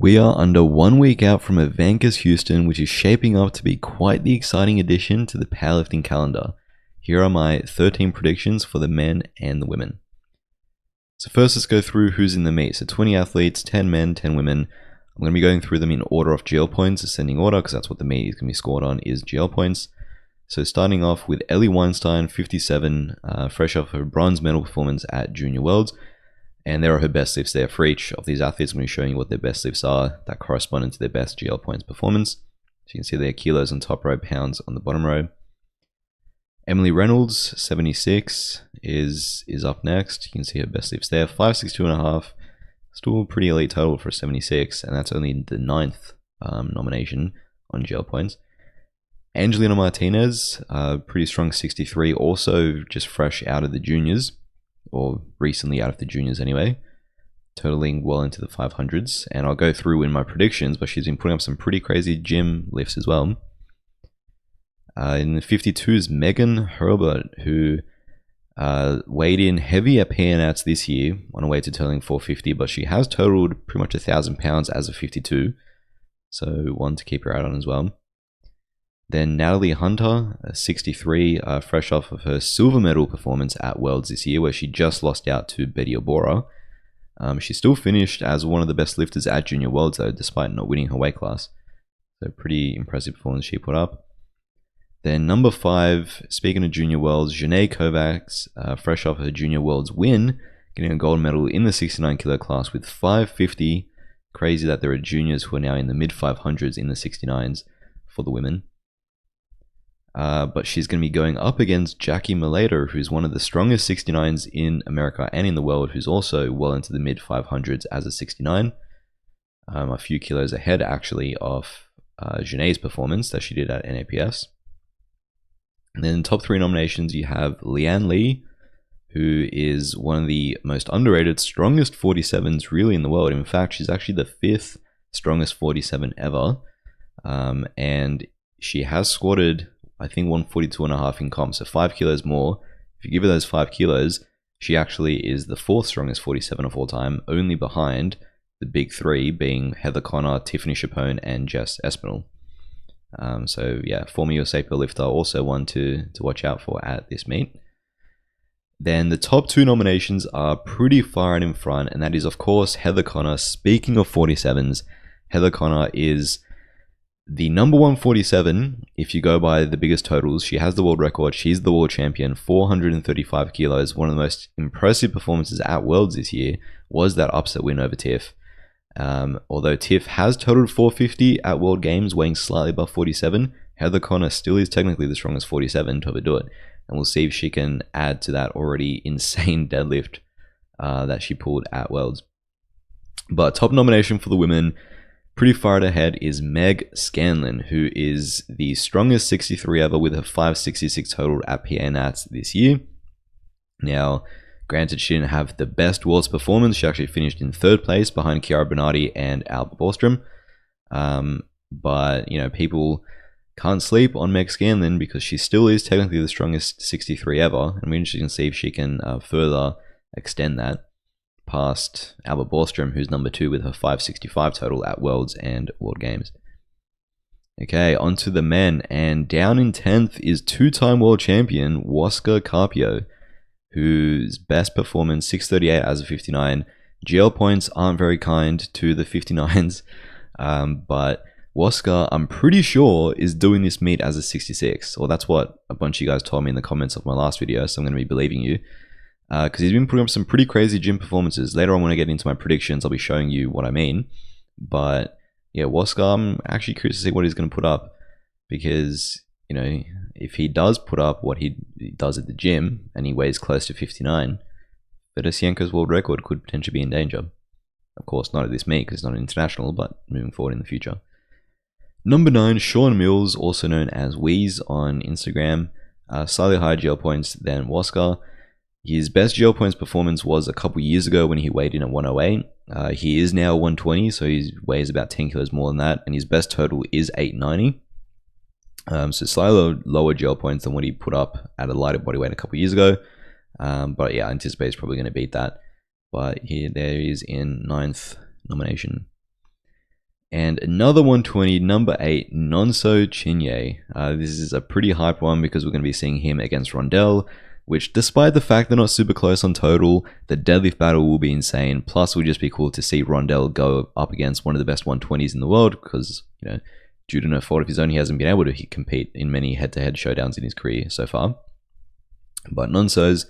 We are under 1 week out from Avancus Houston, which is shaping up to be quite the exciting addition to the powerlifting calendar. Here are my 13 predictions for the men and the women. So first, let's go through who's in the meet. So 20 athletes, 10 men, 10 women. I'm going to be going through them in order of GL points, ascending order, because that's what the meet is going to be scored on, is GL points. So starting off with Ellie Weinstein, 57, fresh off her bronze medal performance at Junior Worlds. And there are her best lifts there for each of these athletes. I'm going to be showing you what their best lifts are that correspond to their best GL points performance. So you can see their kilos on top row, pounds on the bottom row. Emily Reynolds, 76, is up next. You can see her best lifts there, 562.5. Still pretty elite total for 76, and that's only the 9th nomination on GL points. Angelina Martinez, pretty strong 63, also just fresh out of the juniors, or recently out of the juniors anyway, totaling well into the 500s. And I'll go through in my predictions, but she's been putting up some pretty crazy gym lifts as well. In the 52s, Megan Herbert, who weighed in heavy at PNATs this year on her way to totaling 450, but she has totaled pretty much 1,000 pounds as a 52, so one to keep your eye on as well. Then Natalie Hunter, 63, fresh off of her silver medal performance at Worlds this year, where she just lost out to Betty Obora. She still finished as one of the best lifters at Junior Worlds, though, despite not winning her weight class. So pretty impressive performance she put up. Then number 5, speaking of Junior Worlds, Janae Kovacs, fresh off her Junior Worlds win, getting a gold medal in the 69 kilo class with 550. Crazy that there are juniors who are now in the mid 500s in the 69s for the women. But she's going to be going up against Jackie Malater, who's one of the strongest 69s in America and in the world, who's also well into the mid 500s as a 69. A few kilos ahead, actually, of Janae's performance that she did at NAPS. And then in top 3 nominations, you have Leanne Lee, who is one of the most underrated, strongest 47s really in the world. In fact, she's actually the 5th strongest 47 ever. And she has squatted, I think, 142.5 in comp, so 5 kilos more. If you give her those 5 kilos, she actually is the 4th strongest 47 of all time, only behind the big 3 being Heather Connor, Tiffany Chapone, and Jess Espinal. So yeah, former USA lifter, also one to watch out for at this meet. Then the top 2 nominations are pretty far out in front, and that is, of course, Heather Connor. Speaking of 47s, Heather Connor is the number 1 47 if you go by the biggest totals. She has the world record. She's the world champion, 435 kilos. One of the most impressive performances at Worlds this year was that upset win over Tiff. Although Tiff has totaled 450 at World Games, weighing slightly above 47, Heather Connor still is technically the strongest 47 to ever do it. And we'll see if she can add to that already insane deadlift that she pulled at Worlds. But top nomination for the women, pretty far ahead, is Meg Scanlon, who is the strongest 63 ever with her 566 total at PNATs this year. Now, granted, she didn't have the best Worlds performance. She actually finished in 3rd place behind Chiara Bernardi and Alba Borstrom. But, you know, people can't sleep on Meg Scanlon because she still is technically the strongest 63 ever. And we're interested to see if she can further extend that past Alba Borstrom, who's number 2 with her 565 total at Worlds and World Games. Okay, on to the men. And down in 10th is 2-time world champion Waska Carpio, whose best performance, 638 as a 59. GL points aren't very kind to the 59s, but Waska, I'm pretty sure, is doing this meet as a 66, or that's what a bunch of you guys told me in the comments of my last video, so I'm going to be believing you, because he's been putting up some pretty crazy gym performances. Later on, when I get into my predictions, I'll be showing you what I mean, but yeah, Waska, I'm actually curious to see what he's going to put up, because, you know, if he does put up what he does at the gym and he weighs close to 59, Fedosienko's world record could potentially be in danger. Of course, not at this meet because it's not an international, but moving forward in the future. Number 9, Sean Mills, also known as Wheeze on Instagram, slightly higher GL points than Waska. His best GL points performance was a couple years ago when he weighed in at 108. He is now 120, so he weighs about 10 kilos more than that, and his best total is 890. So slightly lower GL points than what he put up at a lighter body weight a couple years ago. But yeah, I anticipate he's probably going to beat that. But here, there he is in 9th nomination. And another 120, number 8, Nonso Chinye. This is a pretty hype one because we're going to be seeing him against Rondell, which despite the fact they're not super close on total, the deadlift battle will be insane. Plus, it would just be cool to see Rondell go up against one of the best 120s in the world because, you know, due to no fault of his own, he hasn't been able to compete in many head-to-head showdowns in his career so far. But Nonso's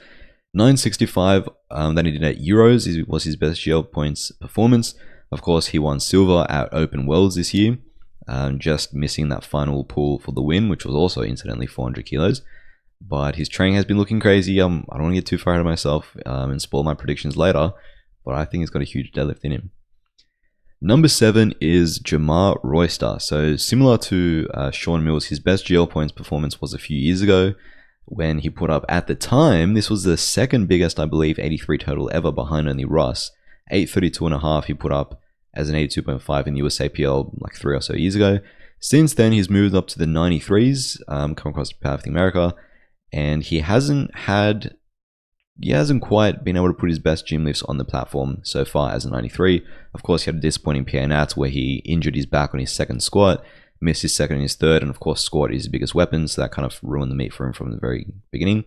965 that he did at Euros was his best GL points performance. Of course, he won silver at Open Worlds this year, just missing that final pull for the win, which was also incidentally 400 kilos. But his training has been looking crazy. I don't want to get too far ahead of myself and spoil my predictions later, but I think he's got a huge deadlift in him. Number 7 is Jamar Royster. So similar to Sean Mills, his best GL points performance was a few years ago when he put up, at the time, this was the second biggest, I believe, 83 total ever behind only Russ. 832.5 he put up as an 82.5 in the USAPL like 3 or so years ago. Since then, he's moved up to the 93s, come across to Powerlifting America, and he hasn't quite been able to put his best gym lifts on the platform so far as a 93. Of course, he had a disappointing PA Nats where he injured his back on his second squat, missed his second and his third, and of course squat is his biggest weapon, so that kind of ruined the meet for him from the very beginning.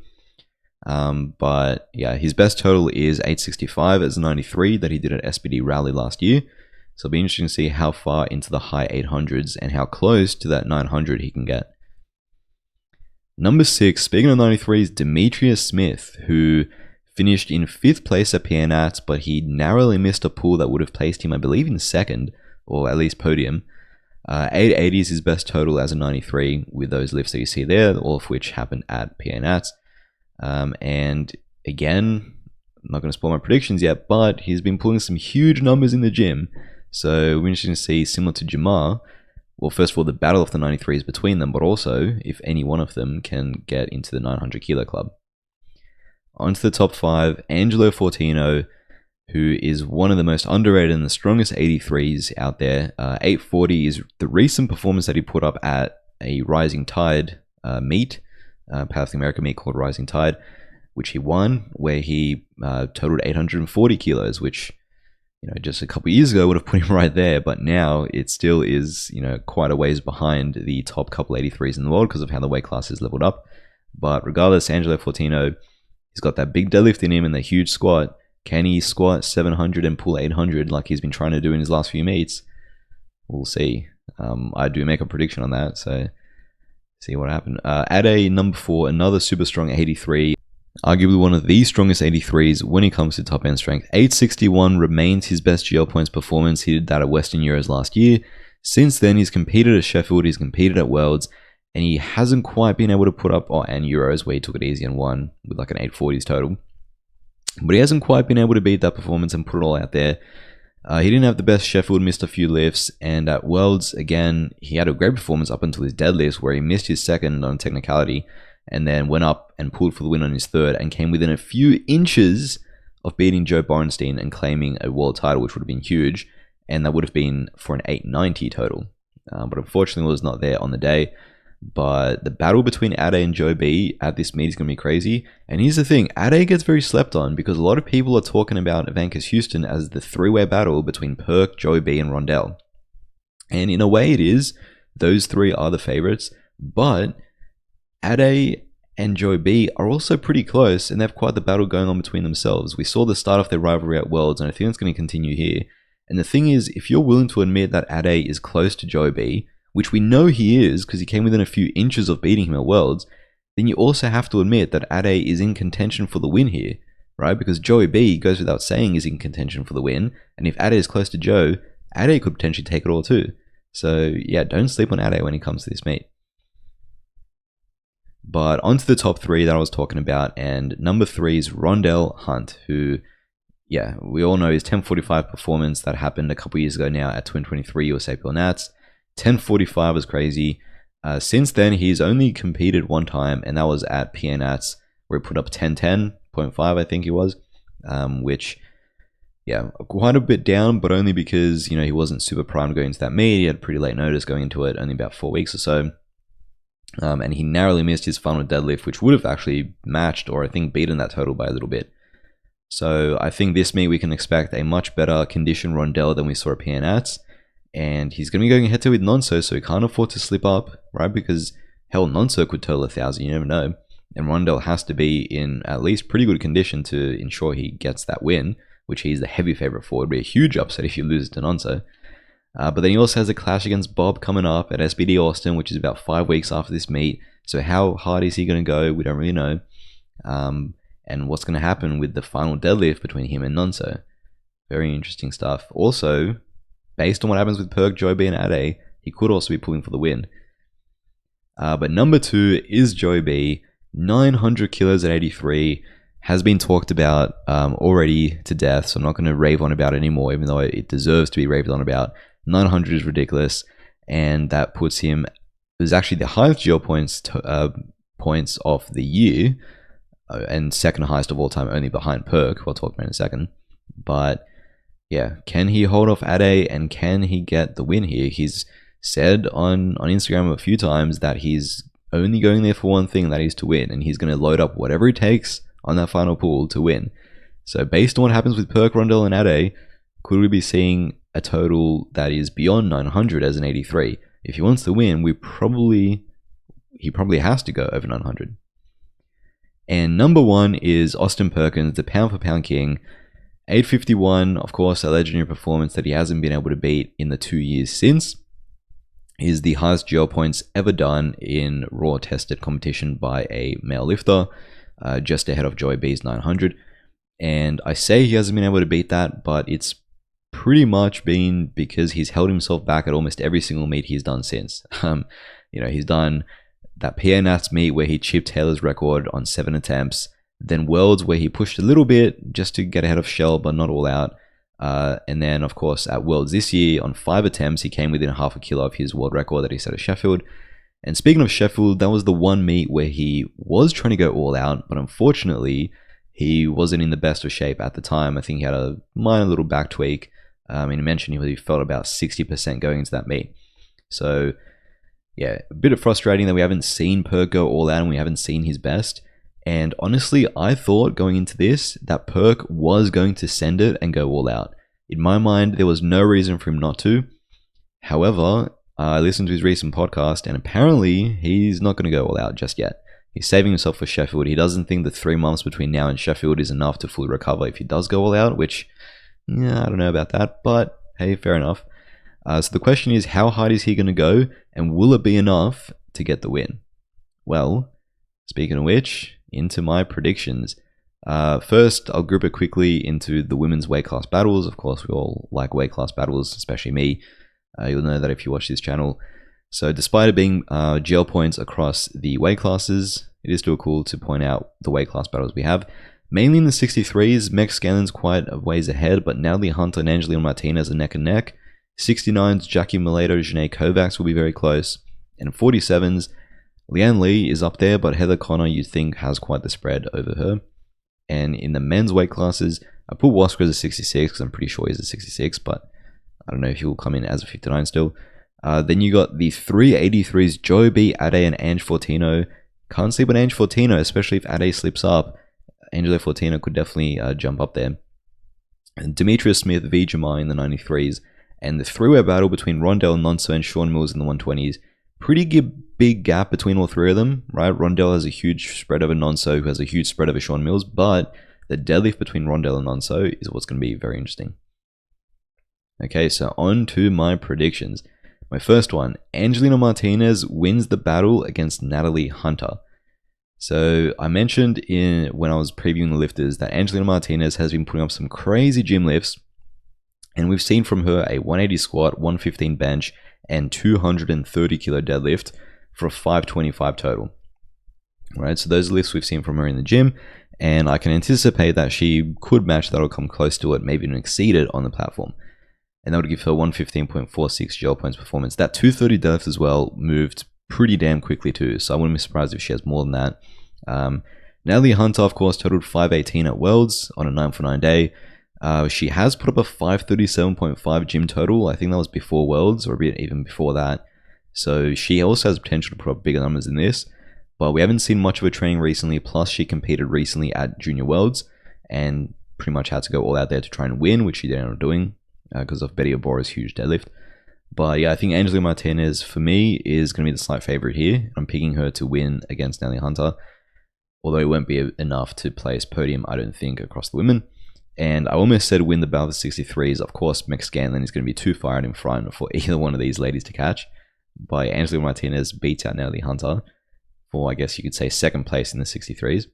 But yeah, his best total is 865 as a 93 that he did at SBD Rally last year. So it'll be interesting to see how far into the high 800s and how close to that 900 he can get. Number 6, speaking of 93s, Demetrius Smith, who finished in 5th place at PNATs, but he narrowly missed a pull that would have placed him, I believe, in 2nd, or at least podium. 880 is his best total as a 93 with those lifts that you see there, all of which happened at PNATs. And again, I'm not going to spoil my predictions yet, but he's been pulling some huge numbers in the gym. So we're interested to see, similar to Jamar, well, first of all, the battle of the 93s between them, but also if any one of them can get into the 900 kilo club. On to the top 5, Angelo Fortino, who is one of the most underrated and the strongest 83s out there. 840 is the recent performance that he put up at a Rising Tide meet, Powerlifting America meet called Rising Tide, which he won, where he totaled 840 kilos, which, you know, just a couple of years ago would have put him right there, but now it still is, you know, quite a ways behind the top couple 83s in the world because of how the weight class is leveled up. But regardless, Angelo Fortino, he's got that big deadlift in him and the huge squat. Can he squat 700 and pull 800 like he's been trying to do in his last few meets? We'll see. I do make a prediction on that, so see what happened. At a number 4, another super strong 83. Arguably one of the strongest 83s when it comes to top end strength. 861 remains his best GL points performance. He did that at Western Euros last year. Since then, he's competed at Sheffield, he's competed at Worlds, and he hasn't quite been able to put up, and Euros where he took it easy and won with like an 840s total. But he hasn't quite been able to beat that performance and put it all out there. He didn't have the best Sheffield, missed a few lifts, and at Worlds, again, he had a great performance up until his deadlifts where he missed his second on technicality and then went up and pulled for the win on his third and came within a few inches of beating Joe Borenstein and claiming a world title, which would have been huge, and that would have been for an 890 total. But unfortunately, it was not there on the day. But the battle between Ade and Joe B at this meet is going to be crazy. And here's the thing, Ade gets very slept on because a lot of people are talking about Avancus Houston as the three-way battle between Perk, Joe B, and Rondell. And in a way it is. Those three are the favorites. But Ade and Joe B are also pretty close and they have quite the battle going on between themselves. We saw the start of their rivalry at Worlds and I think it's going to continue here. And the thing is, if you're willing to admit that Ade is close to Joe B, which we know he is because he came within a few inches of beating him at Worlds, then you also have to admit that Ade is in contention for the win here, right? Because Joey B goes without saying is in contention for the win, and if Ade is close to Joe, Ade could potentially take it all too. So yeah, don't sleep on Ade when it comes to this meet. But onto the top 3 that I was talking about, and number 3 is Rondell Hunt, who, yeah, we all know his 1045 performance that happened a couple years ago now at 2023 USAPL Nats. 1045 was crazy. Since then, he's only competed one time, and that was at PNATs, where he put up 1010.5, I think he was, which, yeah, quite a bit down, but only because, you know, he wasn't super primed going into that meet. He had pretty late notice going into it, only about 4 weeks or so. And he narrowly missed his final deadlift, which would have actually matched or I think beaten that total by a little bit. So I think this meet we can expect a much better condition Rondell than we saw at PNATs. And he's going to be going head to head with Nonso, so he can't afford to slip up, right? Because hell, Nonso could total 1,000, you never know. And Rondell has to be in at least pretty good condition to ensure he gets that win, which he's the heavy favorite for. It'd be a huge upset if you lose to Nonso. But then he also has a clash against Bob coming up at SBD Austin, which is about 5 weeks after this meet. So how hard is he going to go? We don't really know. And what's going to happen with the final deadlift between him and Nonso? Very interesting stuff. Also, based on what happens with Perk, Joey B, and Ade, he could also be pulling for the win. But number 2 is Joey B. 900 kilos at 83. Has been talked about already to death, so I'm not going to rave on about it anymore, even though it deserves to be raved on about. 900 is ridiculous, and that puts him... It was actually the highest geo points of the year, and second highest of all time, only behind Perk. We'll talk about it in a second. But yeah, can he hold off Ade, and can he get the win here? He's said on Instagram a few times that he's only going there for one thing, that is to win, and he's going to load up whatever it takes on that final pool to win. So based on what happens with Perk, Rondell, and Ade, could we be seeing a total that is beyond 900 as an 83? If he wants to win, he probably has to go over 900. And number 1 is Austin Perkins, the pound for pound king. 851, of course, a legendary performance that he hasn't been able to beat in the 2 years since. Is the highest geo points ever done in raw tested competition by a male lifter, just ahead of Joey B's 900. And I say he hasn't been able to beat that, but it's pretty much been because he's held himself back at almost every single meet he's done since. He's done that PA Nats meet where he chipped Taylor's record on 7 attempts, then Worlds where he pushed a little bit just to get ahead of Shell, but not all out. And then, of course, at Worlds this year, on 5 attempts, he came within half a kilo of his world record that he set at Sheffield. And speaking of Sheffield, that was the one meet where he was trying to go all out, but unfortunately, he wasn't in the best of shape at the time. I think he had a minor little back tweak. He mentioned he felt about 60% going into that meet. So, yeah, a bit of frustrating that we haven't seen Perk go all out and we haven't seen his best. And honestly, I thought going into this that Perk was going to send it and go all out. In my mind, there was no reason for him not to. However, I listened to his recent podcast, and apparently he's not going to go all out just yet. He's saving himself for Sheffield. He doesn't think the 3 months between now and Sheffield is enough to fully recover if he does go all out, which, yeah, I don't know about that, but hey, fair enough. So the question is, how hard is he going to go, and will it be enough to get the win? Well, speaking of which, into my predictions. First, I'll group it quickly into the women's weight class battles. Of course, we all like weight class battles, especially me. You'll know that if you watch this channel. So despite it being gel points across the weight classes, it is still cool to point out the weight class battles we have. Mainly in the 63s, Meg Scanlon's quite a ways ahead, but Natalie Hunter and Angelina Martinez are neck and neck. 69s, Jackie Mileto, Janae Kovacs will be very close. And 47s, Leanne Lee is up there, but Heather Connor, you think, has quite the spread over her. And in the men's weight classes, I put Wasker as a 66 because I'm pretty sure he's a 66, but I don't know if he will come in as a 59 still. Then you got the 383s, Joe B, Ade, and Ange Fortino. Can't sleep on Ange Fortino, especially if Ade slips up. Angelo Fortino could definitely jump up there. And Demetrius Smith v Jamar in the 93s. And the three-way battle between Rondell, Nonso, and Sean Mills in the 120s. Pretty big gap between all three of them, right? Rondell has a huge spread over Nonso, who has a huge spread over Sean Mills, but the deadlift between Rondell and Nonso is what's going to be very interesting. Okay, so on to my predictions. My first one, Angelina Martinez wins the battle against Natalie Hunter. So I mentioned when I was previewing the lifters that Angelina Martinez has been putting up some crazy gym lifts, and we've seen from her a 180 squat, 115 bench, and 230 kilo deadlift for a 525 total. Right, so those lifts we've seen from her in the gym, and I can anticipate that she could match that or come close to it, maybe even exceed it on the platform. And that would give her 115.46 gel points performance. That 230 deadlift as well moved pretty damn quickly too, so I wouldn't be surprised if she has more than that. Natalie Hunter, of course, totaled 518 at Worlds on a 949 day. She has put up a 537.5 gym total. I think that was before Worlds, or even before that. So she also has potential to put up bigger numbers than this. But we haven't seen much of her training recently. Plus, she competed recently at Junior Worlds and pretty much had to go all out there to try and win, which she didn't end up doing because of Betty Obora's huge deadlift. But yeah, I think Angela Martinez, for me, is going to be the slight favorite here. I'm picking her to win against Natalie Hunter, although it won't be enough to place podium, I don't think, across the women. And I almost said win the battle of the 63s. Of course, Meg Scanlon is going to be too far out in front for either one of these ladies to catch. But Angela Martinez beats out Natalie Hunter for, I guess you could say, second place in the 63s.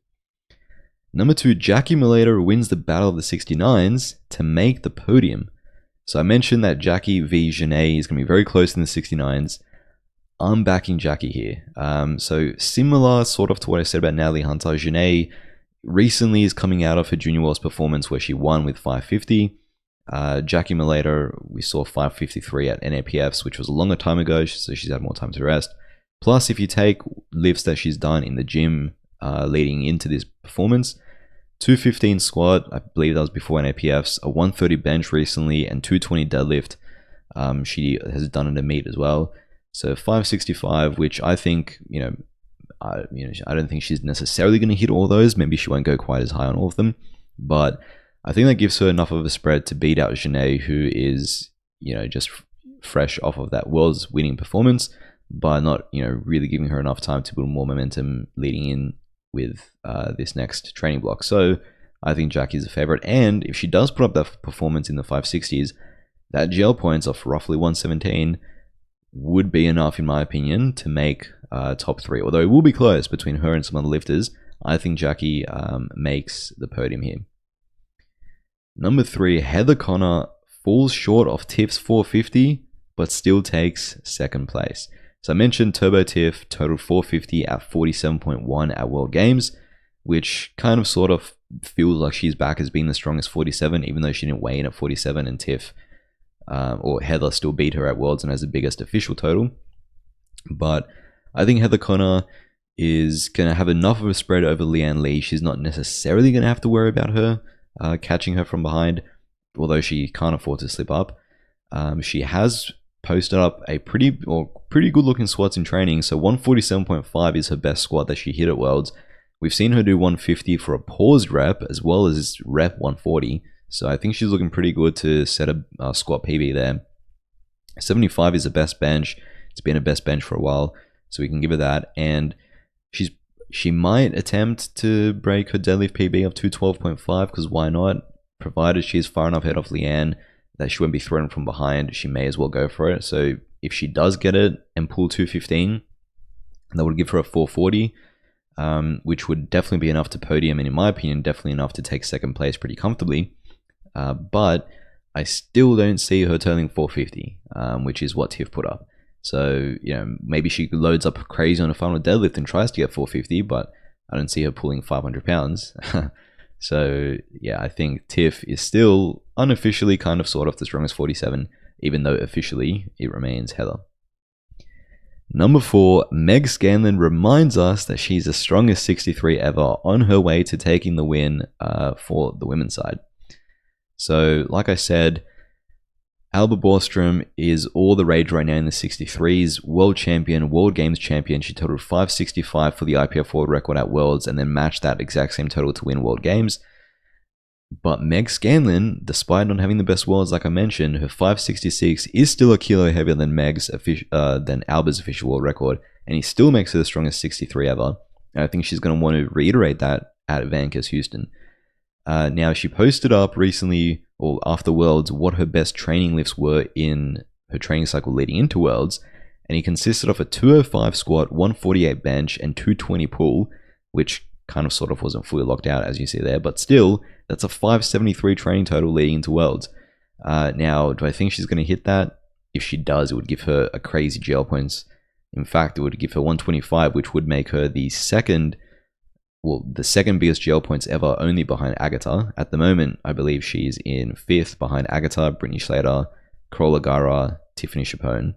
Number 2, Jackie Malater wins the battle of the 69s to make the podium. So I mentioned that Jackie v. Janae is going to be very close in the 69s. I'm backing Jackie here. So similar sort of to what I said about Natalie Hunter, Janae recently is coming out of her Junior Worlds performance where she won with 550. Jackie Malater, we saw 553 at NAPFs, which was a longer time ago, so she's had more time to rest. Plus, if you take lifts that she's done in the gym leading into this performance, 215 squat, I believe that was before NAPFs, a 130 bench recently, and 220 deadlift. She has done it in meet as well. So 565, which I think, I don't think she's necessarily going to hit all those. Maybe she won't go quite as high on all of them, but I think that gives her enough of a spread to beat out Janae, who is, just fresh off of that Worlds winning performance, but not, really giving her enough time to build more momentum leading in with this next training block. So I think Jackie's a favorite, and if she does put up that performance in the 560s, that GL points of roughly 117 would be enough, in my opinion, to make top 3. Although it will be close between her and some other lifters, I think Jackie makes the podium here. Number 3, Heather Connor falls short of Tiff's 450, but still takes second place. So I mentioned Turbo Tiff totaled 450 at 47.1 at World Games, which kind of sort of feels like she's back as being the strongest 47, even though she didn't weigh in at 47, and Tiff or Heather still beat her at Worlds and has the biggest official total. But I think Heather Connor is going to have enough of a spread over Leanne Lee. She's not necessarily going to have to worry about her catching her from behind, although she can't afford to slip up. She has posted up a pretty good looking squats in training. So 147.5 is her best squat that she hit at Worlds. We've seen her do 150 for a paused rep as well as rep 140. So I think she's looking pretty good to set a squat PB there. 75 is the best bench. It's been a best bench for a while, so we can give her that. And she might attempt to break her deadlift PB of 212.5, because why not? Provided she's far enough ahead of Leanne that she won't be thrown from behind, she may as well go for it. So if she does get it and pull 215, that would give her a 440, which would definitely be enough to podium, and in my opinion, definitely enough to take second place pretty comfortably. But I still don't see her turning 450, which is what Tiff put up. So, maybe she loads up crazy on a final deadlift and tries to get 450, but I don't see her pulling 500 pounds. So, yeah, I think Tiff is still unofficially kind of sort of the strongest 47, even though officially it remains Heather. Number 4, Meg Scanlon reminds us that she's the strongest 63 ever, on her way to taking the win for the women's side. So, like I said, Alba Borstrom is all the rage right now in the 63s. World champion, World Games champion. She totaled 565 for the IPF world record at Worlds, and then matched that exact same total to win World Games. But Meg Scanlon, despite not having the best worlds, like I mentioned, her 566 is still a kilo heavier than than Alba's official world record, and he still makes her the strongest 63 ever. And I think she's going to want to reiterate that at Avancus Houston. Now, she posted up recently, or after Worlds, what her best training lifts were in her training cycle leading into Worlds, and he consisted of a 205 squat, 148 bench, and 220 pull, which kind of sort of wasn't fully locked out, as you see there, but still, that's a 573 training total leading into Worlds. Now, do I think she's going to hit that? If she does, it would give her a crazy GL points. In fact, it would give her 125, which would make her the second biggest GL points ever, only behind Agatha. At the moment, I believe she's in 5th behind Agatha, Brittany Schlater, Carola Gara, Tiffany Chapone.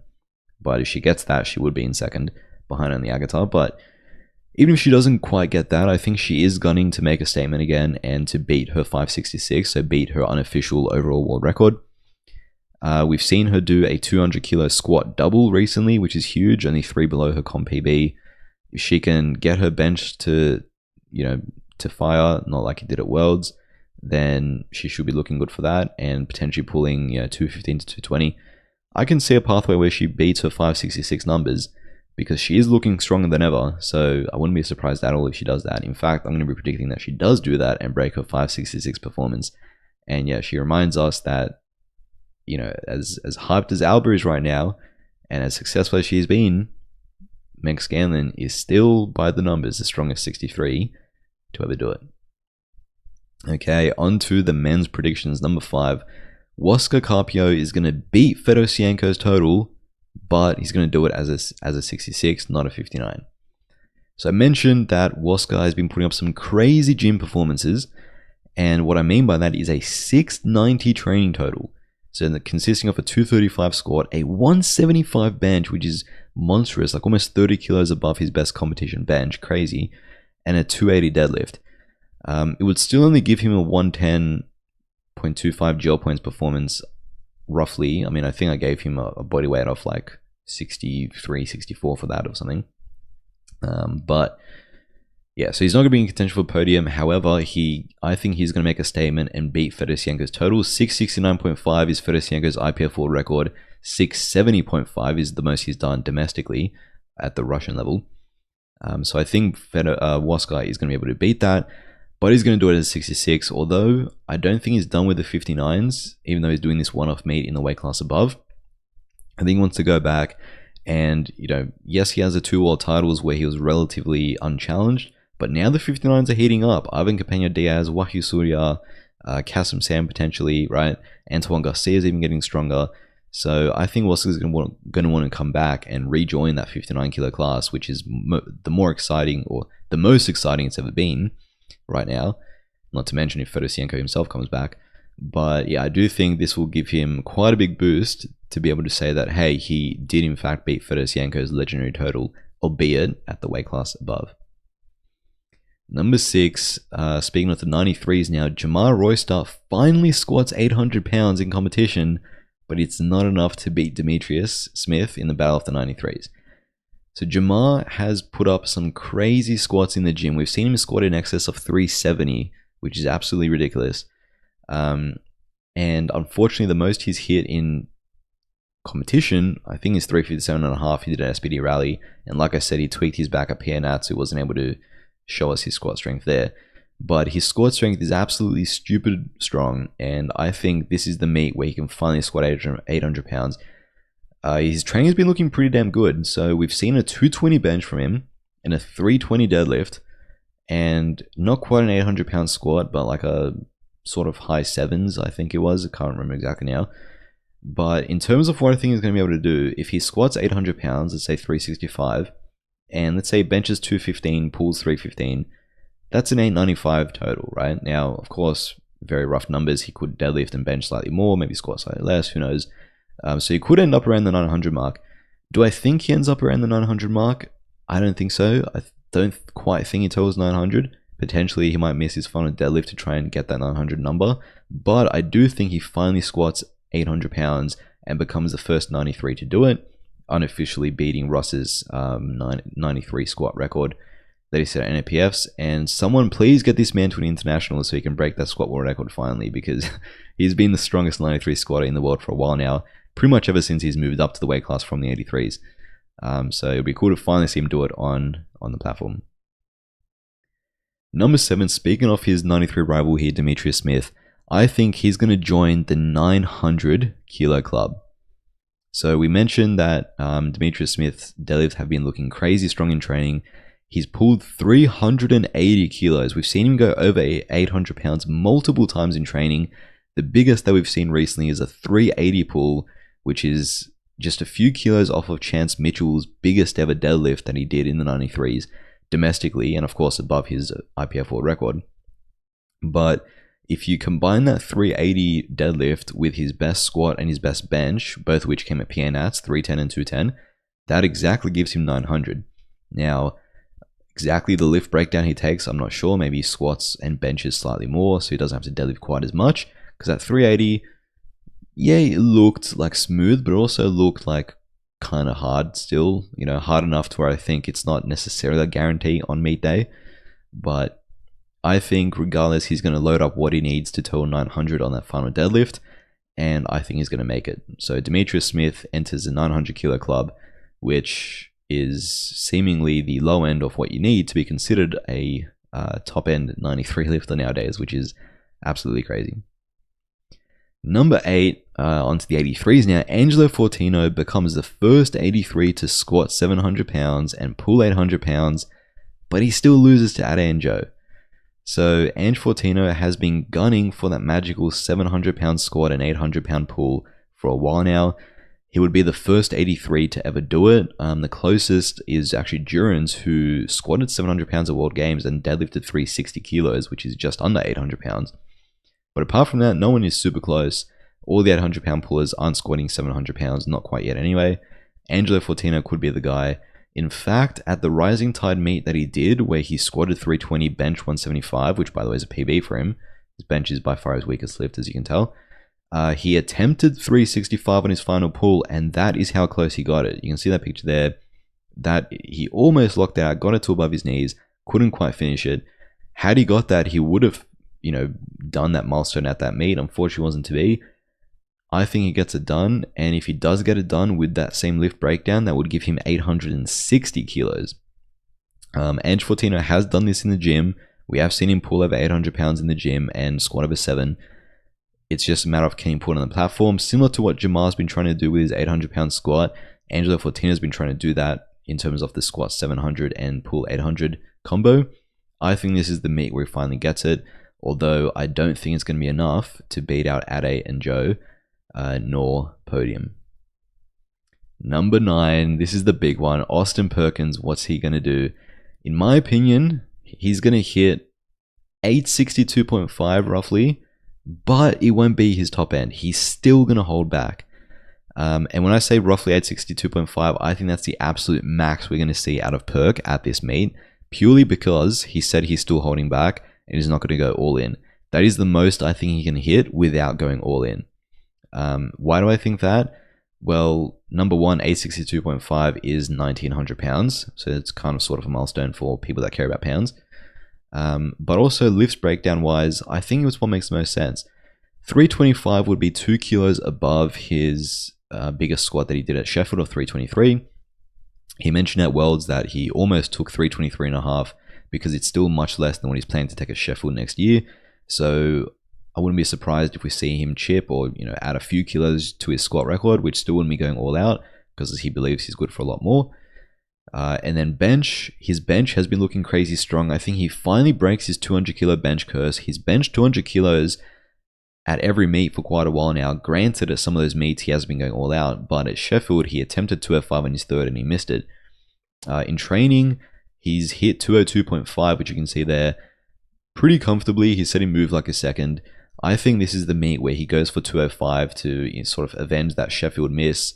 But if she gets that, she would be in 2nd behind only Agatha. But even if she doesn't quite get that, I think she is gunning to make a statement again and to beat her 566, so beat her unofficial overall world record. We've seen her do a 200 kilo squat double recently, which is huge, only 3 below her comp PB. If she can get her bench to fire, not like it did at Worlds, then she should be looking good for that, and potentially pulling 215 to 220. I can see a pathway where she beats her 566 numbers because she is looking stronger than ever. So I wouldn't be surprised at all if she does that. In fact, I'm going to be predicting that she does do that and break her 566 performance. And yeah, she reminds us that, you know, as hyped as Alba is right now, and as successful as she's been, Meg Scanlon is still, by the numbers, the strongest 63 to ever do it. Okay, on to the men's predictions. Number 5. Waska Carpio is going to beat Fedosienko's total, but he's going to do it as a 66, not a 59. So I mentioned that Waska has been putting up some crazy gym performances, and what I mean by that is a 690 training total. So consisting of a 235 squat, a 175 bench, which is monstrous, like almost 30 kilos above his best competition bench, crazy, and a 280 deadlift. It would still only give him a 110.25 gel points performance, roughly. I mean, I think I gave him a body weight of like 63, 64 for that or something. But yeah, so he's not going to be in contention for podium. However, I think he's going to make a statement and beat Fedosienko's total. 669.5 is Fedosienko's IPF world record. 670.5 is the most he's done domestically at the Russian level. So I think Waska is going to be able to beat that, but he's going to do it as a 66, although I don't think he's done with the 59s, even though he's doing this one-off meet in the weight class above. I think he wants to go back and, you know, yes, he has the 2 world titles where he was relatively unchallenged, but now the 59s are heating up. Ivan Campagno-Diaz, Wahyu Surya, Kasim Sam potentially, right? Antoine Garcia is even getting stronger. So I think Waska is going to want to come back and rejoin that 59 kilo class, which is the more exciting, or the most exciting it's ever been right now. Not to mention if Fedosienko himself comes back. But yeah, I do think this will give him quite a big boost to be able to say that, hey, he did in fact beat Fedosienko's legendary total, albeit at the weight class above. Number 6, speaking of the 93s now, Jamar Royster finally squats 800 pounds in competition, but it's not enough to beat Demetrius Smith in the battle of the 93s. So Jamar has put up some crazy squats in the gym. We've seen him squat in excess of 370, which is absolutely ridiculous. And unfortunately, the most he's hit in competition, I think, is 357.5. He did an SPD rally, and like I said, he tweaked his back at PNAT, so he wasn't able to show us his squat strength there. But his squat strength is absolutely stupid strong, and I think this is the meet where he can finally squat 800 pounds. His training has been looking pretty damn good. So we've seen a 220 bench from him and a 320 deadlift, and not quite an 800 pound squat, but like a sort of high 7s, I think it was. I can't remember exactly now. But in terms of what I think he's going to be able to do, if he squats 800 pounds, let's say 365, and let's say benches 215, pulls 315, that's an 895 total, right? Now, of course, very rough numbers. He could deadlift and bench slightly more, maybe squat slightly less, who knows? So he could end up around the 900 mark. Do I think he ends up around the 900 mark? I don't think so. I don't quite think he totals 900. Potentially, he might miss his final deadlift to try and get that 900 number. But I do think he finally squats 800 pounds and becomes the first 93 to do it, unofficially beating Ross's 93 squat record that he set at NAPFs. And someone please get this man to an international so he can break that squat world record finally, because he's been the strongest 93 squatter in the world for a while now, pretty much ever since he's moved up to the weight class from the 83s. So it'd be cool to finally see him do it on the platform. Number 7, speaking of his 93 rival here, Demetrius Smith, I think he's going to join the 900 kilo club. So we mentioned that Demetrius Smith's deadlifts have been looking crazy strong in training. He's pulled 380 kilos. We've seen him go over 800 pounds multiple times in training. The biggest that we've seen recently is a 380 pull, which is just a few kilos off of Chance Mitchell's biggest ever deadlift that he did in the 93s domestically, and of course above his IPF world record. But if you combine that 380 deadlift with his best squat and his best bench, both of which came at PNATs, 310 and 210, that exactly gives him 900. Now, exactly the lift breakdown he takes, I'm not sure. Maybe he squats and benches slightly more, so he doesn't have to deadlift quite as much. Because at 380, yeah, it looked like smooth, but also looked like kind of hard still. You know, hard enough to where I think it's not necessarily a guarantee on meet day. But I think regardless, he's going to load up what he needs to total 900 on that final deadlift. and I think he's going to make it. So Demetrius Smith enters the 900 kilo club, which is seemingly the low end of what you need to be considered a top end 93 lifter nowadays, which is absolutely crazy. Number 8, onto the 83s now. Angelo Fortino becomes the first 83 to squat 700 pounds and pull 800 pounds, but he still loses to Ade and Joe. So Ange Fortino has been gunning for that magical 700 pound squat and 800 pound pull for a while now. He would be the first 83 to ever do it. The closest is actually Durans, who squatted 700 pounds at World Games and deadlifted 360 kilos, which is just under 800 pounds. But apart from that, no one is super close. All the 800 pound pullers aren't squatting 700 pounds, not quite yet anyway. Angelo Fortino could be the guy. In fact, at the Rising Tide meet that he did, where he squatted 320, bench 175, which by the way is a PB for him. His bench is by far his weakest lift, as you can tell. He attempted 365 on his final pull, and that is how close he got it. You can see that picture there. That he almost locked out, got it to above his knees, couldn't quite finish it. Had he got that, he would have, done that milestone at that meet. Unfortunately, it wasn't to be. I think he gets it done, and if he does get it done with that same lift breakdown, that would give him 860 kilos. Ange Fortino has done this in the gym. We have seen him pull over 800 pounds in the gym and squat over 7. It's just a matter of can he put it on the platform. Similar to what Jamal's been trying to do with his 800 pound squat, Angelo Fortino's been trying to do that in terms of the squat 700 and pull 800 combo. I think this is the meet where he finally gets it, although I don't think it's going to be enough to beat out Ade and Joe, nor podium. Number 9, this is the big one. Austin Perkins, what's he going to do? In my opinion, he's going to hit 862.5 roughly, but it won't be his top end. He's still going to hold back. And when I say roughly 862.5, I think that's the absolute max we're going to see out of Perk at this meet, purely because he said he's still holding back and he's not going to go all in. That is the most I think he can hit without going all in. Why do I think that? Well, number 1, 862.5 is 1900 pounds, so it's kind of sort of a milestone for people that care about pounds. But also lifts breakdown wise, I think it's what makes the most sense. 325 would be 2 kilos above his biggest squat that he did at Sheffield of 323. He mentioned at Worlds that he almost took 323.5 because it's still much less than what he's planning to take at Sheffield next year. So I wouldn't be surprised if we see him chip or add a few kilos to his squat record, which still wouldn't be going all out because he believes he's good for a lot more. And then bench, his bench has been looking crazy strong. I think he finally breaks his 200 kilo bench curse. He's benched 200 kilos at every meet for quite a while now. Granted, at some of those meets he hasn't been going all out, but at Sheffield he attempted 205 in his third and he missed it. In training, he's hit 202.5, which you can see there pretty comfortably. He said he moved like a second. I think this is the meet where he goes for 205 to sort of avenge that Sheffield miss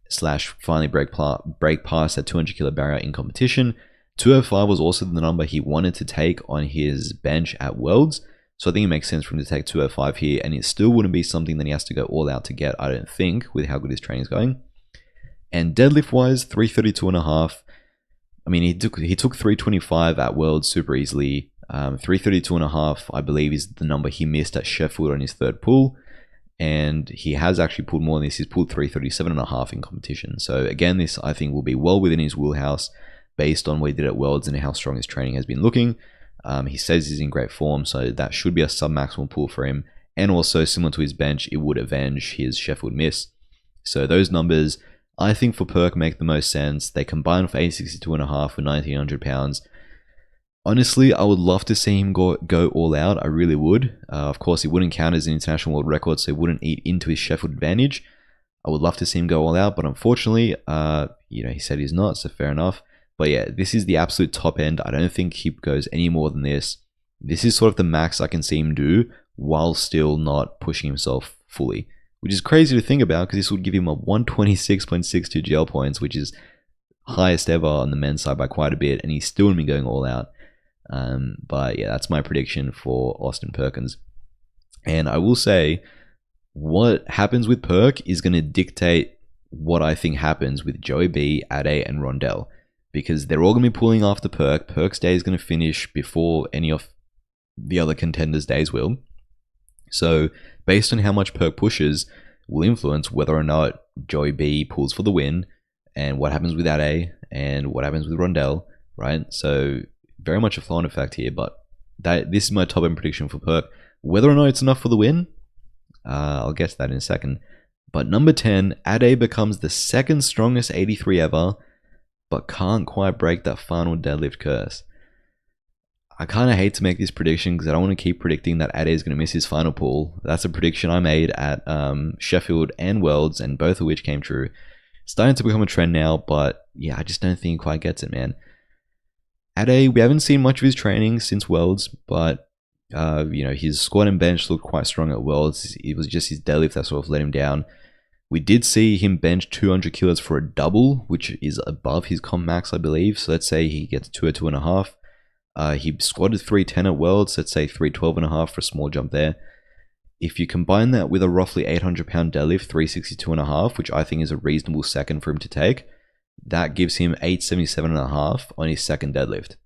/ finally break past that 200 kilo barrier in competition. 205 was also the number he wanted to take on his bench at Worlds, so I think it makes sense for him to take 205 here, and it still wouldn't be something that he has to go all out to get, I don't think, with how good his training is going. And deadlift wise, 332.5. I mean, he took 325 at Worlds super easily. 332.5, I believe, is the number he missed at Sheffield on his third pull, and he has actually pulled more than this. He's pulled 337.5 in competition. So again, this I think will be well within his wheelhouse based on what he did at Worlds and how strong his training has been looking. He says he's in great form, so that should be a sub-maximal pull for him. And also, similar to his bench, it would avenge his Sheffield miss. So those numbers, I think for Perk, make the most sense. They combine for 862.5 with 1900 pounds. Honestly, I would love to see him go all out. I really would. Of course, he wouldn't count as an international world record, so he wouldn't eat into his Sheffield advantage. I would love to see him go all out, but unfortunately, he said he's not, so fair enough. But yeah, this is the absolute top end. I don't think he goes any more than this. This is sort of the max I can see him do while still not pushing himself fully, which is crazy to think about because this would give him a 126.62 GL points, which is highest ever on the men's side by quite a bit, and he's still going to be going all out. But yeah, that's my prediction for Austin Perkins. And I will say, what happens with Perk is going to dictate what I think happens with Joey B, Ade, and Rondell, because they're all going to be pulling after Perk. Perk's day is going to finish before any of the other contenders' days will. So based on how much Perk pushes will influence whether or not Joey B pulls for the win, and what happens with Ade, and what happens with Rondell, right? So very much a flow-on effect here, but this is my top end prediction for Perk. Whether or not it's enough for the win, I'll get to that in a second. But number 10, Ade becomes the second strongest 83 ever, but can't quite break that final deadlift curse. I kind of hate to make this prediction because I don't want to keep predicting that Ade is going to miss his final pull. That's a prediction I made at Sheffield and Worlds, and both of which came true. Starting to become a trend now, but yeah, I just don't think he quite gets it, man. Ade, we haven't seen much of his training since Worlds, but his squat and bench looked quite strong at Worlds. It was just his deadlift that sort of let him down. We did see him bench 200 kilos for a double, which is above his comp max, I believe. So let's say he gets 202.5. He squatted 310 at Worlds, let's say 312.5 for a small jump there. If you combine that with a roughly 800 pound deadlift, 362.5, which I think is a reasonable second for him to take, that gives him 877.5 on his second deadlift.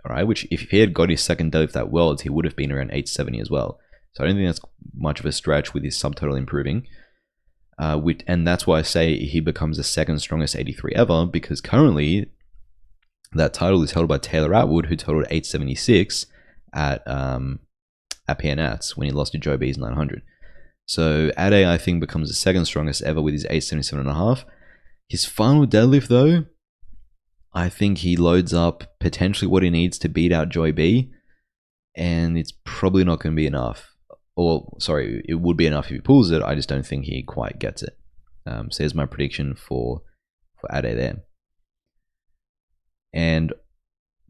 All right, which if he had got his second deadlift at Worlds, he would have been around 870 as well. So I don't think that's much of a stretch with his subtotal improving. And that's why I say he becomes the second strongest 83 ever, because currently that title is held by Taylor Atwood, who totaled 876 at PNATs when he lost to Joe B's 900. So Ade, I think, becomes the second strongest ever with his 877.5. His final deadlift, though, I think he loads up potentially what he needs to beat out Joy B, and it's probably not going to be enough. Or, sorry, it would be enough if he pulls it. I just don't think he quite gets it. So here's my prediction for Ade there. And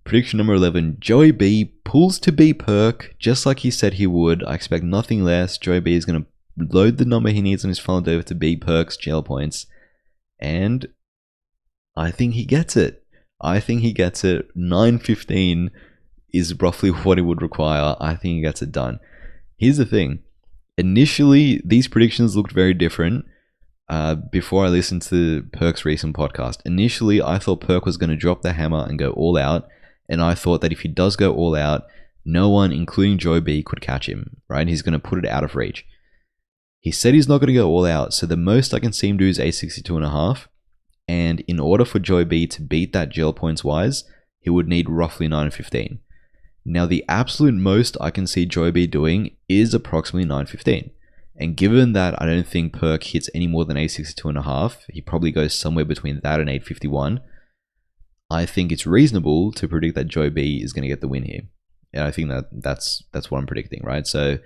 prediction number 11, Joey B pulls to beat Perk, just like he said he would. I expect nothing less. Joey B is going to load the number he needs on his final deadlift to beat Perk's jail points. And I think he gets it. I think he gets it. 915 is roughly what it would require. I think he gets it done. Here's the thing. Initially, these predictions looked very different before I listened to Perk's recent podcast. Initially, I thought Perk was going to drop the hammer and go all out. And I thought that if he does go all out, no one, including Joe B, could catch him, right? He's going to put it out of reach. He said he's not going to go all out. So the most I can see him do is 862.5. And in order for Joe B to beat that jail points wise, he would need roughly 915. Now, the absolute most I can see Joe B doing is approximately 915. And given that I don't think Perk hits any more than 862.5, he probably goes somewhere between that and 851. I think it's reasonable to predict that Joe B is going to get the win here. And I think that's what I'm predicting, right? So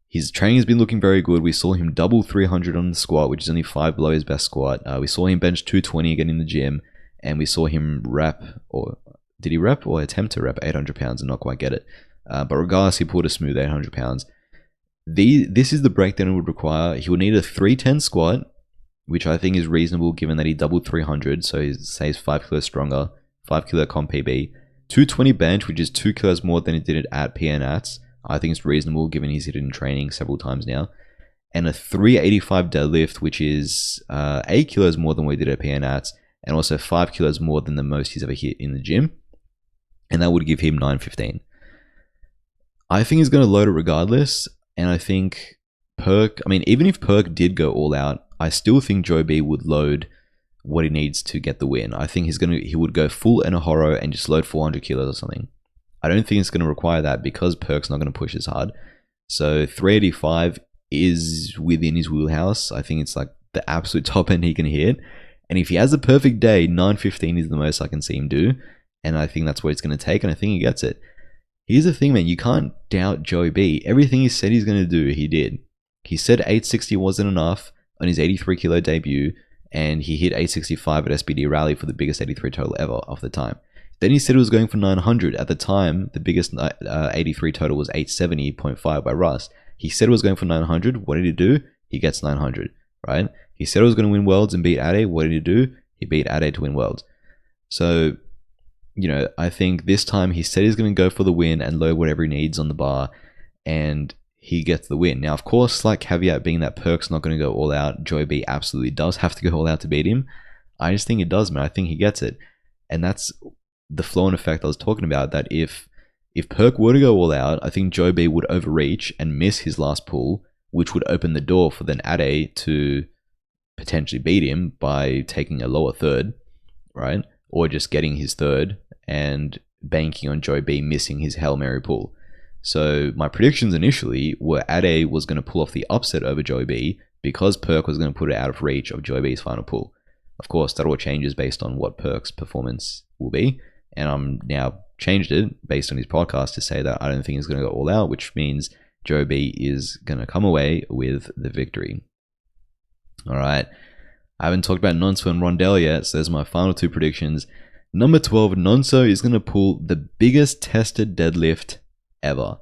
his training has been looking very good. We saw him double 300 on the squat, which is only 5 below his best squat. We saw him bench 220 again in the gym, and we saw him rep, or did he rep or attempt to rep 800 pounds and not quite get it? But regardless, he pulled a smooth 800 pounds. This is the breakdown it would require. He would need a 310 squat, which I think is reasonable given that he doubled 300, so he's 5 kilos stronger, 5 kilo comp PB. 220 bench, which is 2 kilos more than he did it at PNATs. I think it's reasonable given he's hit it in training several times now. And a 385 deadlift, which is 8 kilos more than we did at PNATs, and also 5 kilos more than the most he's ever hit in the gym. And that would give him 915. I think he's going to load it regardless, and I think even if Perk did go all out, I still think Joe B would load what he needs to get the win. I think he would go full Enahoro and just load 400 kilos or something. I don't think it's going to require that because Perk's not going to push as hard. So 385 is within his wheelhouse. I think it's like the absolute top end he can hit. And if he has a perfect day, 915 is the most I can see him do. And I think that's what it's going to take, and I think he gets it. Here's the thing, man. You can't doubt Joey B. Everything he said he's going to do, he did. He said 860 wasn't enough on his 83 kilo debut, and he hit 865 at SBD Rally for the biggest 83 total ever off the time. Then he said he was going for 900. At the time, the biggest 83 total was 870.5 by Russ. He said he was going for 900. What did he do? He gets 900, right? He said he was going to win Worlds and beat Ade. What did he do? He beat Ade to win Worlds. So, I think this time he said he's going to go for the win and load whatever he needs on the bar, and he gets the win. Now, of course, slight caveat being that Perk's not going to go all out. Joey B absolutely does have to go all out to beat him. I just think it does, man. I think he gets it. And that's the flow-on effect I was talking about, that if If Perk were to go all out, I think Joe B would overreach and miss his last pull, which would open the door for then Ade to potentially beat him by taking a lower third, right? Or just getting his third and banking on Joe B missing his Hail Mary pull. So my predictions initially were Ade was going to pull off the upset over Joe B because Perk was going to put it out of reach of Joe B's final pull. Of course, that all changes based on what Perk's performance will be. And I'm now changed it based on his podcast to say that I don't think he's going to go all out, which means Joe B is going to come away with the victory. All right. I haven't talked about Nonso and Rondell yet, so there's my final two predictions. Number 12, Nonso is going to pull the biggest tested deadlift ever.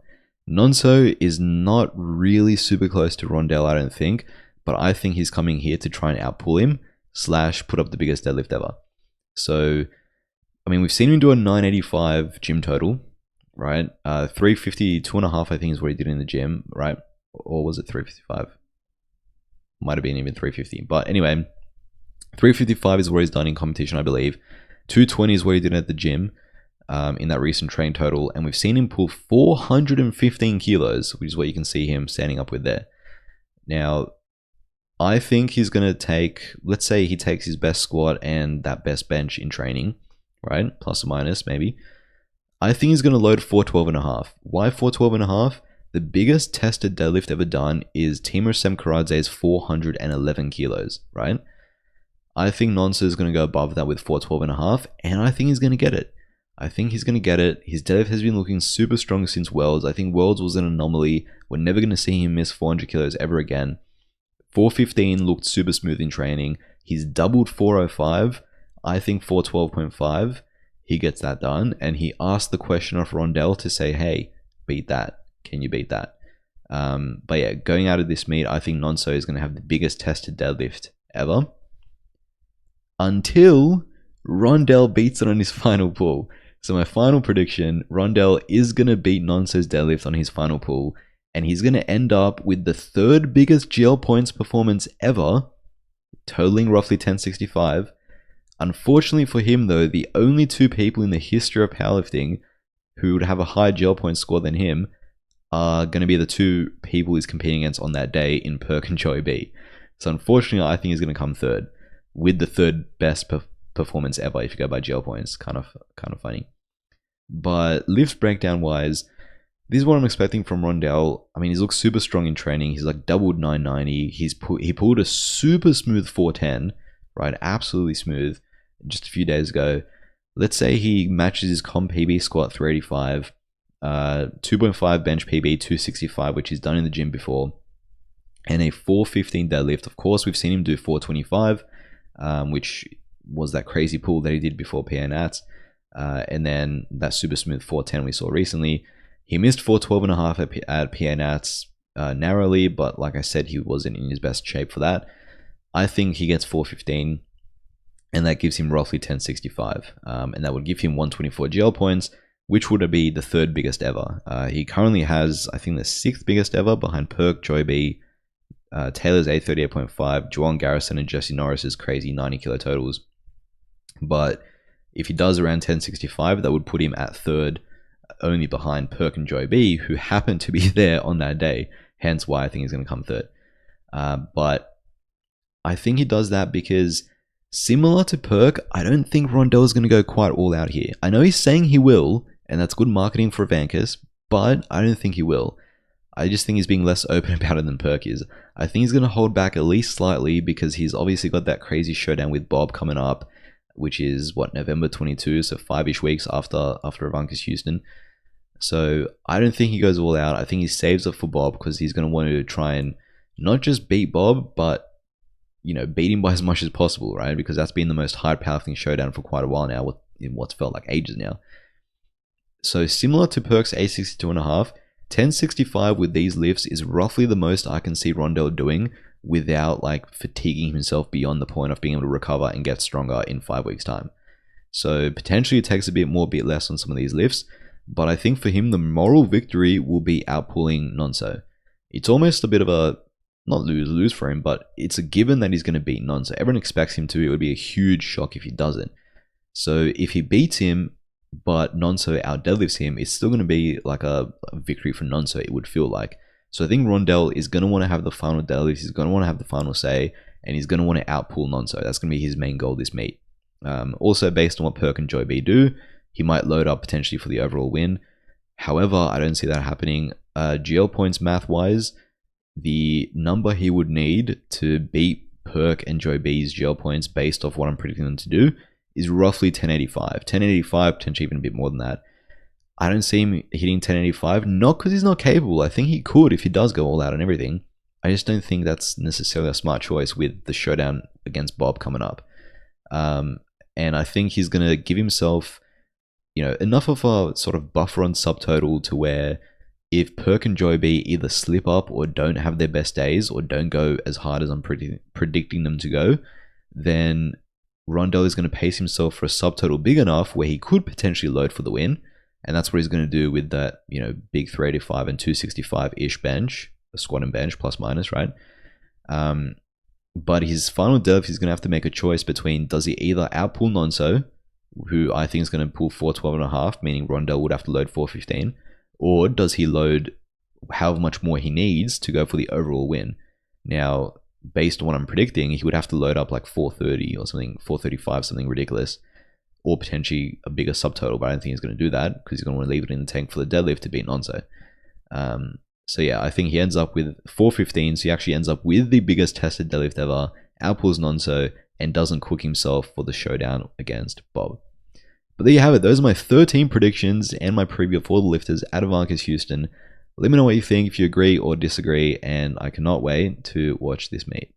Nonso is not really super close to Rondell, I don't think, but I think he's coming here to try and outpull him / put up the biggest deadlift ever. So, I mean, we've seen him do a 985 gym total, right? 352.5, I think, is what he did in the gym, right? Or was it 355? Might have been even 350. But anyway, 355 is what he's done in competition, I believe. 220 is what he did at the gym in that recent train total. And we've seen him pull 415 kilos, which is what you can see him standing up with there. Now, I think he's going to take, let's say he takes his best squat and that best bench in training, right? Plus or minus, maybe. I think he's going to load 412.5. Why 412.5? The biggest tested deadlift ever done is Timur Semkaradze's 411 kilos, right? I think Nonso is going to go above that with 412.5, and I think he's going to get it. I think he's going to get it. His deadlift has been looking super strong since Worlds. I think Worlds was an anomaly. We're never going to see him miss 400 kilos ever again. 415 looked super smooth in training. He's doubled 405. I think 412.5. He gets that done, and he asked the question of Rondell to say, hey, beat that. Can you beat that? But yeah, going out of this meet, I think Nonso is going to have the biggest tested deadlift ever. Until Rondell beats it on his final pull. So my final prediction, Rondell is going to beat Nonso's deadlift on his final pull. And he's going to end up with the third biggest GL points performance ever, totaling roughly 1065. Unfortunately for him though, the only two people in the history of powerlifting who would have a higher GL point score than him are going to be the two people he's competing against on that day in Perk and Joey B. So unfortunately, I think he's going to come third with the third best performance ever if you go by GL points. Kind of funny. But lifts breakdown wise, this is what I'm expecting from Rondell. I mean, he's looked super strong in training. He's like doubled 990. He pulled a super smooth 410, right? Absolutely smooth. Just a few days ago. Let's say he matches his comp PB squat 385, 2.5 bench PB 265, which he's done in the gym before, and a 415 deadlift. Of course, we've seen him do 425, which was that crazy pull that he did before PA Nats, and then that super smooth 410 we saw recently. He missed 412.5 at PA Nats narrowly, but like I said, he wasn't in his best shape for that. I think he gets 415, and that gives him roughly 1065, and that would give him 124 GL points, which would be the third biggest ever. He currently has, I think, the sixth biggest ever behind Perk, Joy B, Taylor's 838.5, Juwan Garrison, and Jesse Norris's crazy 90 kilo totals. But if he does around 1065, that would put him at third, only behind Perk and Joy B, who happened to be there on that day. Hence why I think he's going to come third. But I think he does that because, similar to Perk, I don't think Rondell is going to go quite all out here. I know he's saying he will, and that's good marketing for Avancus, but I don't think he will. I just think he's being less open about it than Perk is. I think he's going to hold back at least slightly because he's obviously got that crazy showdown with Bob coming up, which is, November 22, so 5-ish weeks after Avancus Houston. So I don't think he goes all out. I think he saves it for Bob because he's going to want to try and not just beat Bob, but beat him by as much as possible, right? Because that's been the most hard powerlifting showdown for quite a while now, in what's felt like ages now. So similar to Perk's 862.5, 1065 with these lifts is roughly the most I can see Rondell doing without fatiguing himself beyond the point of being able to recover and get stronger in 5 weeks time. So potentially it takes a bit more, bit less on some of these lifts, but I think for him the moral victory will be outpulling Nonso. It's almost a bit of a not lose for him, but it's a given that he's going to beat Nonso. Everyone expects him to. It would be a huge shock if he doesn't. So if he beats him, but Nonso out deadlifts him, it's still going to be like a victory for Nonso, it would feel like. So I think Rondell is going to want to have the final deadlift, he's going to want to have the final say, and he's going to want to outpull Nonso. That's going to be his main goal this meet. Also, based on what Perk and Joe B do, he might load up potentially for the overall win. However, I don't see that happening. GL points math-wise, the number he would need to beat Perk and Joe B's GL points based off what I'm predicting them to do is roughly 1085. 1085, potentially even a bit more than that. I don't see him hitting 1085, not because he's not capable. I think he could if he does go all out and everything. I just don't think that's necessarily a smart choice with the showdown against Bob coming up. And I think he's going to give himself, enough of a sort of buffer on subtotal to where if Perk and Joe B either slip up or don't have their best days or don't go as hard as I'm predicting them to go, then Rondell is going to pace himself for a subtotal big enough where he could potentially load for the win. And that's what he's going to do with that, big 385 and 265-ish bench, a squat and bench plus minus, right? But his final deadlift, he's going to have to make a choice between, does he either outpull Nonso, who I think is going to pull 412.5, meaning Rondell would have to load 415, or does he load however much more he needs to go for the overall win? Now, based on what I'm predicting, he would have to load up like 430 or something, 435, something ridiculous, or potentially a bigger subtotal, but I don't think he's going to do that because he's going to want to leave it in the tank for the deadlift to beat Nonso. So yeah, I think he ends up with 415, so he actually ends up with the biggest tested deadlift ever, outpulls Nonso, and doesn't cook himself for the showdown against Bob. But there you have it. Those are my 13 predictions and my preview for the lifters at Avancus Houston. Let me know what you think, if you agree or disagree, and I cannot wait to watch this meet.